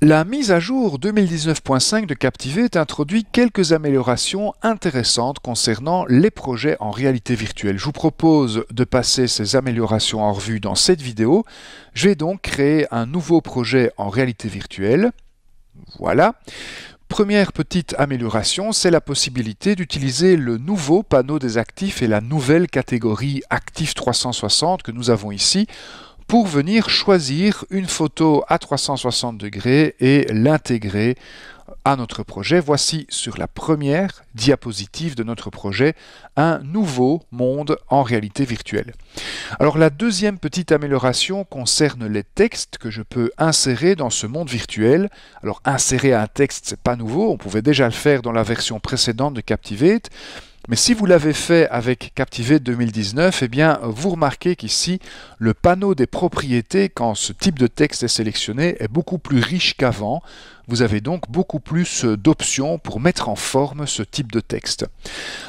La mise à jour 2019.5 de Captivate introduit quelques améliorations intéressantes concernant les projets en réalité virtuelle. Je vous propose de passer ces améliorations en revue dans cette vidéo. Je vais donc créer un nouveau projet en réalité virtuelle. Voilà. Première petite amélioration, c'est la possibilité d'utiliser le nouveau panneau des actifs et la nouvelle catégorie Actifs 360 que nous avons ici pour venir choisir une photo à 360 degrés et l'intégrer à notre projet. Voici sur la première diapositive de notre projet un nouveau monde en réalité virtuelle. Alors la deuxième petite amélioration concerne les textes que je peux insérer dans ce monde virtuel. Alors insérer un texte, c'est pas nouveau, on pouvait déjà le faire dans la version précédente de Captivate. Mais si vous l'avez fait avec Captivate 2019, eh bien, vous remarquez qu'ici, le panneau des propriétés, quand ce type de texte est sélectionné, est beaucoup plus riche qu'avant. Vous avez donc beaucoup plus d'options pour mettre en forme ce type de texte.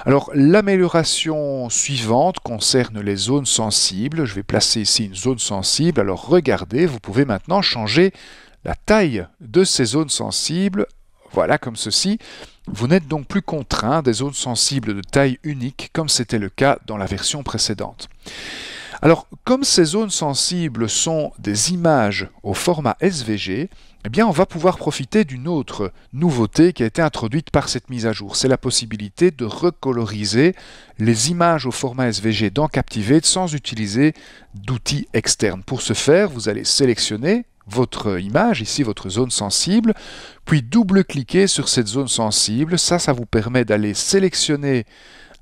Alors, l'amélioration suivante concerne les zones sensibles. Je vais placer ici une zone sensible. Alors, regardez, vous pouvez maintenant changer la taille de ces zones sensibles. Voilà, comme ceci. Vous n'êtes donc plus contraint des zones sensibles de taille unique, comme c'était le cas dans la version précédente. Alors, comme ces zones sensibles sont des images au format SVG, eh bien, on va pouvoir profiter d'une autre nouveauté qui a été introduite par cette mise à jour. C'est la possibilité de recoloriser les images au format SVG dans Captivate sans utiliser d'outils externes. Pour ce faire, vous allez sélectionner votre image, ici votre zone sensible, puis double-cliquer sur cette zone sensible. Ça vous permet d'aller sélectionner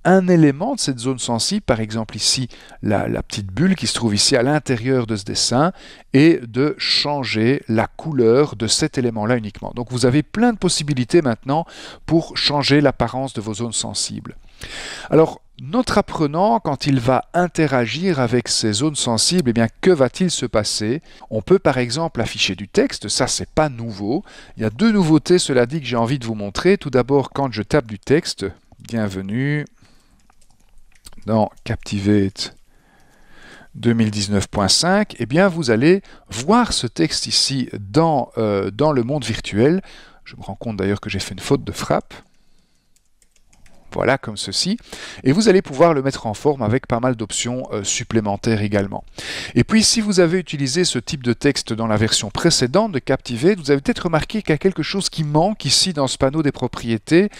un élément de cette zone sensible, par exemple ici la petite bulle qui se trouve ici à l'intérieur de ce dessin, et de changer la couleur de cet élément-là uniquement. Donc vous avez plein de possibilités maintenant pour changer l'apparence de vos zones sensibles. Alors, notre apprenant, quand il va interagir avec ces zones sensibles, eh bien, que va-t-il se passer? On peut par exemple afficher du texte, ça c'est pas nouveau. Il y a deux nouveautés, cela dit, que j'ai envie de vous montrer. Tout d'abord, quand je tape du texte, bienvenue dans Captivate 2019.5, eh bien, vous allez voir ce texte ici dans le monde virtuel. Je me rends compte d'ailleurs que j'ai fait une faute de frappe. Voilà, comme ceci. Et vous allez pouvoir le mettre en forme avec pas mal d'options supplémentaires également. Et puis, si vous avez utilisé ce type de texte dans la version précédente de Captivate, vous avez peut-être remarqué qu'il y a quelque chose qui manque ici dans ce panneau des propriétés.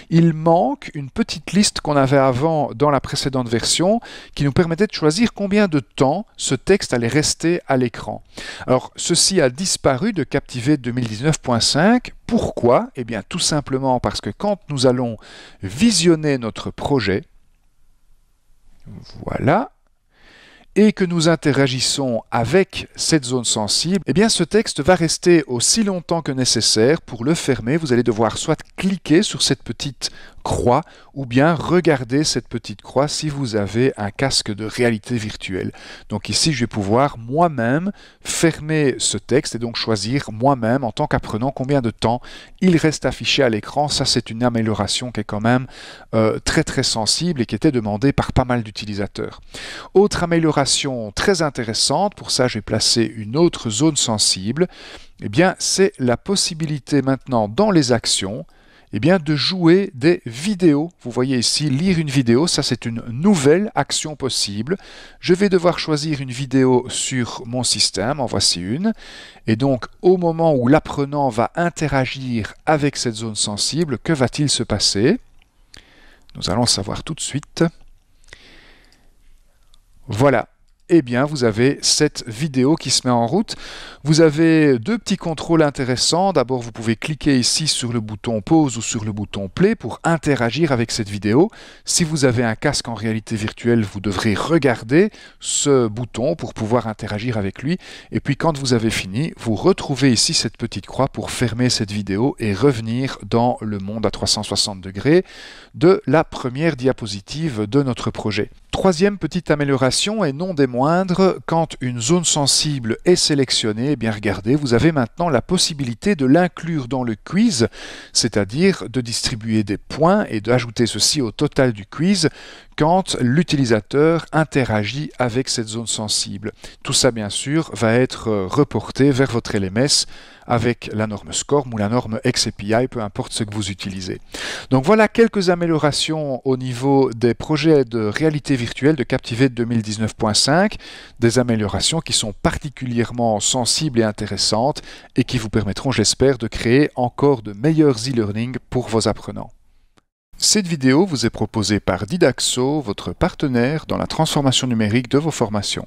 Il manque une petite liste qu'on avait avant dans la précédente version qui nous permettait de choisir combien de temps ce texte allait rester à l'écran. Alors, ceci a disparu de Captivate 2019.5. Pourquoi? Eh bien, tout simplement parce que quand nous allons visionner notre projet, voilà, et que nous interagissons avec cette zone sensible, eh bien, ce texte va rester aussi longtemps que nécessaire. Pour le fermer, vous allez devoir soit cliquer sur cette petite croix ou bien regarder cette petite croix si vous avez un casque de réalité virtuelle. Donc ici, je vais pouvoir moi-même fermer ce texte et donc choisir moi-même en tant qu'apprenant combien de temps il reste affiché à l'écran. Ça, c'est une amélioration qui est quand même très sensible et qui était demandée par pas mal d'utilisateurs. Autre amélioration très intéressante, pour ça, je vais placer une autre zone sensible. Eh bien, c'est la possibilité maintenant dans les actions eh bien, de jouer des vidéos. Vous voyez ici, lire une vidéo, ça c'est une nouvelle action possible. Je vais devoir choisir une vidéo sur mon système, en voici une. Et donc, au moment où l'apprenant va interagir avec cette zone sensible, que va-t-il se passer? Nous allons le savoir tout de suite. Voilà. Eh bien, vous avez cette vidéo qui se met en route. Vous avez deux petits contrôles intéressants. D'abord, vous pouvez cliquer ici sur le bouton pause ou sur le bouton play pour interagir avec cette vidéo. Si vous avez un casque en réalité virtuelle, vous devrez regarder ce bouton pour pouvoir interagir avec lui. Et puis, quand vous avez fini, vous retrouvez ici cette petite croix pour fermer cette vidéo et revenir dans le monde à 360 degrés de la première diapositive de notre projet. Troisième petite amélioration, et non des moindres, quand une zone sensible est sélectionnée, eh bien regardez, vous avez maintenant la possibilité de l'inclure dans le quiz, c'est-à-dire de distribuer des points et d'ajouter ceci au total du quiz quand l'utilisateur interagit avec cette zone sensible. Tout ça, bien sûr, va être reporté vers votre LMS avec la norme SCORM ou la norme XAPI, peu importe ce que vous utilisez. Donc voilà quelques améliorations au niveau des projets de réalité virtuelle de Captivate 2019.5, des améliorations qui sont particulièrement sensibles et intéressantes et qui vous permettront, j'espère, de créer encore de meilleurs e-learning pour vos apprenants. Cette vidéo vous est proposée par Didaxo, votre partenaire dans la transformation numérique de vos formations.